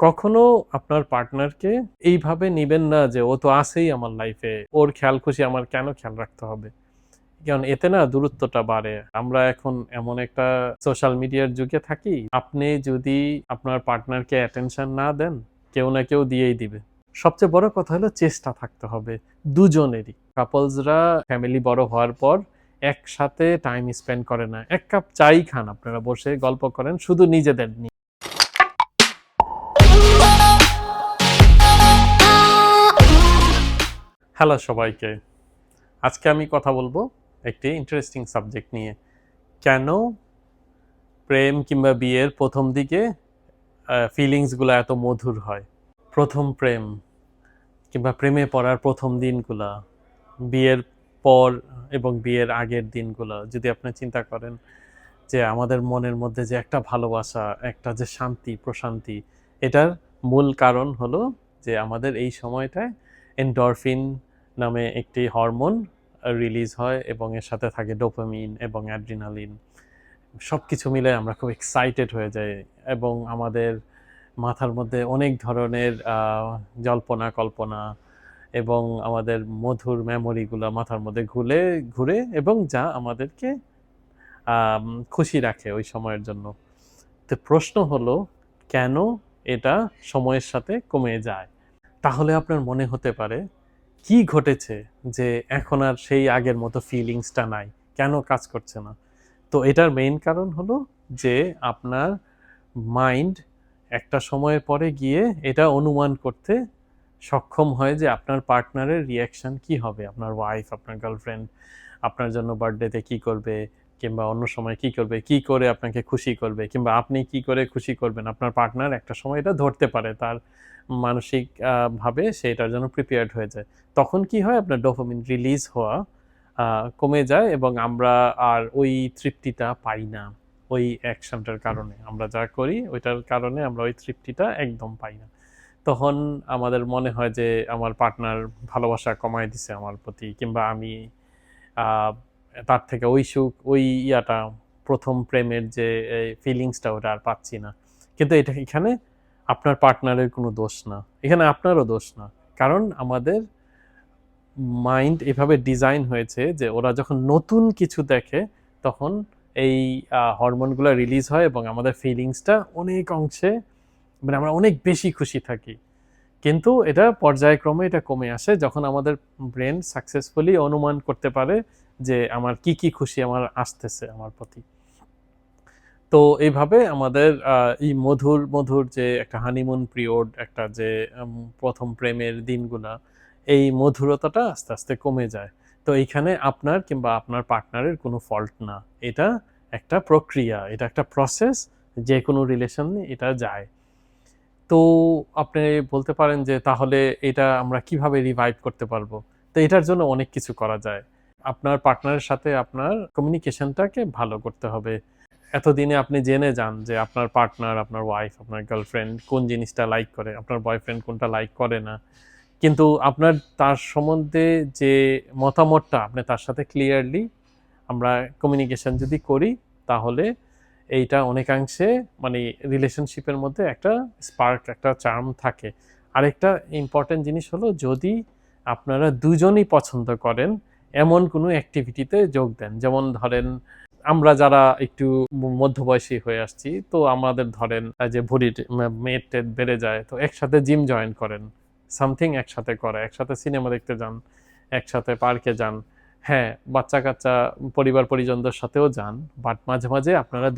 কখনো আপনার পার্টনারকে এইভাবে নিবেন না যে ও তো আছেই আমার লাইফে, ওর খেয়াল খুশি আমার কেন খেয়াল রাখতে হবে? কারণ এতে না দূরত্বটা বাড়ে। আমরা এখন এমন একটা সোশ্যাল মিডিয়ার যুগে থাকি। আপনি যদি আপনার পার্টনারকে অ্যাটেনশন না দেন, কেউ না কেউ দিয়েই দিবে। সবচেয়ে বড় কথা হলো চেষ্টা থাকতে হবে দুজনেরই। কাপলসরা ফ্যামিলি বড় হওয়ার পর একসাথে টাইম স্পেন্ড করে না। ১ কাপ চাই খান আপনারা বসে গল্প করেন শুধু নিজেদের নিয়ে। হ্যালো সবাইকে। আজকে আমি কথা বলবো একটি ইন্টারেস্টিং সাবজেক্ট নিয়ে। কেন প্রেম কিংবা বিয়ের ১ম দিকে ফিলিংস গুলা এত মধুর হয়? ১ম প্রেম কিংবা প্রেমে পড়ার ১ম দিনগুলা, বিয়ের পর এবং বিয়ের আগের দিনগুলা যদি আপনি চিন্তা করেন যে আমাদের মনের মধ্যে যে একটা ভালোবাসা, একটা যে শান্তি, প্রশান্তি, এটার মূল কারণ হলো যে আমাদের এই সময়টায় এন্ডরফিন নামে একটি হরমোন রিলিজ হয় এবং এর সাথে থাকে ডোপামিন এবং অ্যাড্রিনালিন। সবকিছু মিলে আমরা খুব এক্সাইটেড হয়ে যাই এবং আমাদের মাথার মধ্যে অনেক ধরনের জল্পনা কল্পনা এবং আমাদের মধুর মেমোরিগুলা মাথার মধ্যে ঘুরে এবং যা আমাদেরকে খুশি রাখে ওই সময়ের জন্য। তো প্রশ্ন হলো কেন এটা সময়ের সাথে কমে যায়? তাহলে আপনার মনে হতে পারে কি ঘটেছে যে এখন আর সেই আগের মতো ফিলিংসটা নাই? কেন কাজ করছে না? তো এটার মেইন কারণ হলো যে আপনার মাইন্ড একটা সময়ের পরে গিয়ে এটা অনুমান করতে সক্ষম হয় যে আপনার পার্টনারের রিঅ্যাকশন কি হবে? আপনার ওয়াইফ, আপনার গার্লফ্রেন্ড আপনার জন্য বার্থডেতে কি করবে? কিংবা অন্য সময় কি করবে? কি করে আপনাকে খুশি করবে? কিংবা আপনি কি করে খুশি করবেন? আপনার পার্টনার একটা সময় এটা ধরতে পারে। তার মানসিক ভাবে সে এটার জন্য প্রিপেয়ার্ড হয়ে যায়। তখন কি হয়? আপনার ডোপামিন রিলিজ হওয়া কমে যায় এবং আমরা আর ওই তৃপ্তিটা পাই না। ওই অ্যাকশনটার কারণে। আমরা যা করি ওইটার কারণে আমরা ওই তৃপ্তিটা একদম পাই না। তখন আমাদের মনে হয় যে আমার পার্টনার ভালোবাসা কমায় দিছে আমার প্রতি কিংবা আমি আ তার থেকে ওই সুখ, ওই ইয়াটা ১ম প্রেমের যে ফিলিংসটা ওটা আর পাচ্ছি না। কিন্তু এখানে আপনার পার্টনারের কোনো দোষ না। এখানে আপনারও দোষ না। কারণ আমাদের মাইন্ড এভাবে ডিজাইন হয়েছে যে ওরা যখন নতুন কিছু দেখে তখন এই হরমোনগুলা রিলিজ হয় এবং আমাদের ফিলিংসটা অনেক অংশে মানে আমরা অনেক বেশি খুশি থাকি। কিন্তু এটা পর্যায়ক্রমে এটা কমে আসে যখন আমাদের ব্রেন সাকসেসফুলি অনুমান করতে পারে যে আমার কি খুশি আমার আসতেছে আমার প্রতি। তো এইভাবে আমাদের এই মধুর যে একটা হানিমুন পিরিয়ড, একটা যে ১ম প্রেমের দিনগুলা, এই মধুরতাটা আস্তে, আস্তে কমে যায়। তো এইখানে আপনার কিংবা আপনার পার্টনারের কোনো ফল্ট না। এটা একটা প্রক্রিয়া, এটা একটা প্রসেস, যেকোনো রিলেশনে এটা যায়। তো আপনি বলতে পারেন যে তাহলে এটা আমরা কিভাবে রিভাইভ করতে পারবো? তো এটার জন্য অনেক কিছু করা যায়। আপনার পার্টনারের সাথে আপনার কমিউনিকেশনটাকে ভালো করতে হবে। এতদিনে আপনি জেনে যান যে আপনার পার্টনার, আপনার ওয়াইফ, আপনার গার্লফ্রেন্ড কোন জিনিসটা লাইক করে, আপনার বয়ফ্রেন্ড কোনটা লাইক করে না। কিন্তু আপনার তার সম্বন্ধে যে মতামতটা আপনি তার সাথে ক্লিয়ারলি আমরা কমিউনিকেশন যদি করি তাহলে এইটা অনেকাংশে মানে রিলেশনশিপের মধ্যে একটা স্পার্ক, একটা চার্ম থাকে। আরেকটা ইম্পর্টেন্ট জিনিস হলো যদি আপনারা দুজনই পছন্দ করেন এমন কোনো অ্যাক্টিভিটিতে যোগ দেন। যেমন ধরেন আমরা যারা একটু মধ্যবয়সী হয়ে আসছি তো আমাদের ধরেন যে ভুঁড়ির মেদ-টেদ বেড়ে যায় তো একসাথে জিম জয়েন করেন। সামথিং একসাথে করা, একসাথে সিনেমা দেখতে যান, একসাথে পার্কে যান। হ্যাঁ, বাচ্চা-কাচ্চা পরিবার-পরিজনদের সাথেও যান। বাট মাঝে, মাঝে আপনারা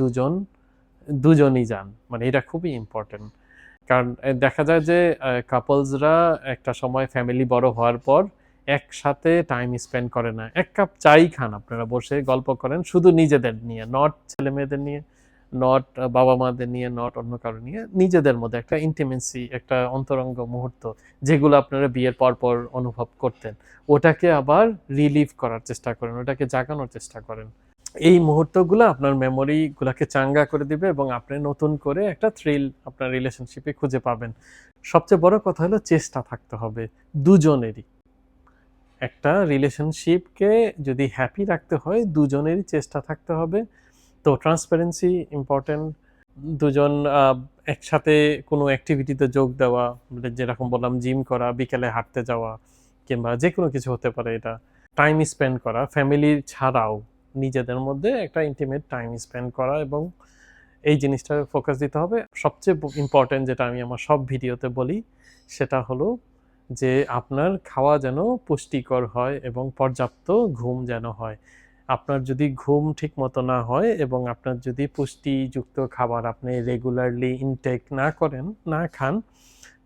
দুজনই যান। মানে এটা খুবই ইম্পোর্টেন্ট। কারণ দেখা যায় যে কাপলসরা একটা সময় ফ্যামিলি বড় হওয়ার পর একসাথে টাইম স্পেন্ড করে না। ১ কাপ চাই খান আপনারা বসে গল্প করেন শুধু নিজেদের নিয়ে। নট ছেলেমেয়েদের নিয়ে, নট বাবা-মাদের নিয়ে, নট অন্য কারো নিয়ে। নিজেদের মধ্যে একটা ইন্টিমেসি, একটা অন্তরঙ্গ মুহূর্ত যেগুলো আপনারা বিয়ের পর অনুভব করতেন। ওটাকে আবার রিলিভ করার চেষ্টা করেন, ওটাকে জাগানোর চেষ্টা করেন। এই মুহূর্তগুলা আপনার মেমোরি গুলাকে চাঙ্গা করে দিবে এবং আপনি নতুন করে একটা থ্রিল আপনার রিলেশনশিপে খুঁজে পাবেন। সবচেয়ে বড় কথা হলো চেষ্টা থাকতে হবে দুজনেরই। একটা রিলেশনশিপকে যদি হ্যাপি রাখতে হয় দুজনেরই চেষ্টা থাকতে হবে। তো ট্রান্সপারেন্সি ইম্পর্টেন্ট। দুজন একসাথে কোনো অ্যাক্টিভিটিতে যোগ দেওয়া, মানে যেরকম বললাম জিম করা, বিকেলে হাঁটতে যাওয়া কিংবা যে কোনো কিছু হতে পারে এটা। টাইম স্পেন্ড করা ফ্যামিলি ছাড়াও নিজেদের মধ্যে একটা ইন্টিমেট টাইম স্পেন্ড করা এবং এই জিনিসটার ফোকাস দিতে হবে। সবচেয়ে ইম্পর্টেন্ট যেটা আমি আমার সব ভিডিওতে বলি সেটা হলো যে আপনার খাওয়া যেন পুষ্টিকর হয় এবং পর্যাপ্ত ঘুম যেন হয়। আপনার যদি ঘুম ঠিক মতো না হয় এবং আপনার যদি পুষ্টিযুক্ত খাবার আপনি রেগুলারলি ইনটেক না করেন, না খান,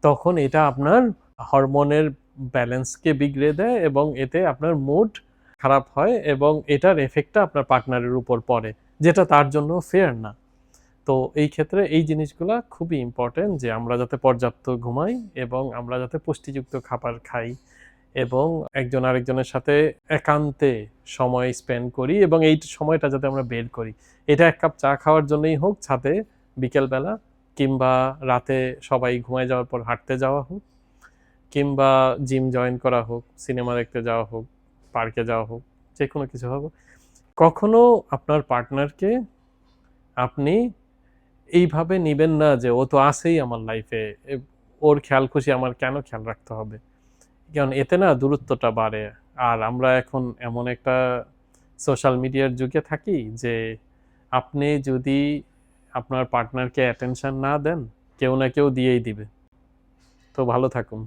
তখন এটা আপনার হরমোনের ব্যালেন্সকে বিগড়ে দেয় এবং এতে আপনার মুড খারাপ হয় এবং এটার এফেক্টটা আপনার পার্টনারের উপর পড়ে, যেটা তার জন্য ফেয়ার না। তো এই ক্ষেত্রে এই জিনিসগুলা খুবই ইম্পর্টেন্ট যে আমরা যাতে পর্যাপ্ত ঘুমাই এবং আমরা যাতে পুষ্টিযুক্ত খাবার খাই এবং একজন আরেকজনের সাথে একান্তে সময় স্পেন্ড করি এবং এই সময়টা যাতে আমরা বের করি। এটা এক কাপ চা খাওয়ার জন্যই হোক ছাদে বিকেলবেলা, কিংবা রাতে সবাই ঘুমায় যাওয়ার পর হাঁটতে যাওয়া হোক, কিংবা জিম জয়েন করা হোক, সিনেমা দেখতে যাওয়া হোক, পার্কে যাওয়া হোক, যে কোনো কিছু হোক। কখনো আপনার পার্টনারকে আপনি এইভাবে নিবেন না যে ও তো আছেই আমার লাইফে, ওর খেয়াল খুশি আমার কেন খেয়াল রাখতে হবে, কারণ এতে না দূরত্বটা বাড়ে। আর আমরা এখন এমন একটা সোশ্যাল মিডিয়ার যুগে থাকি যে আপনি যদি আপনার পার্টনারকে অ্যাটেনশন না দেন, কেউ না কেউ দিয়েই দিবে। তো ভালো থাকুন।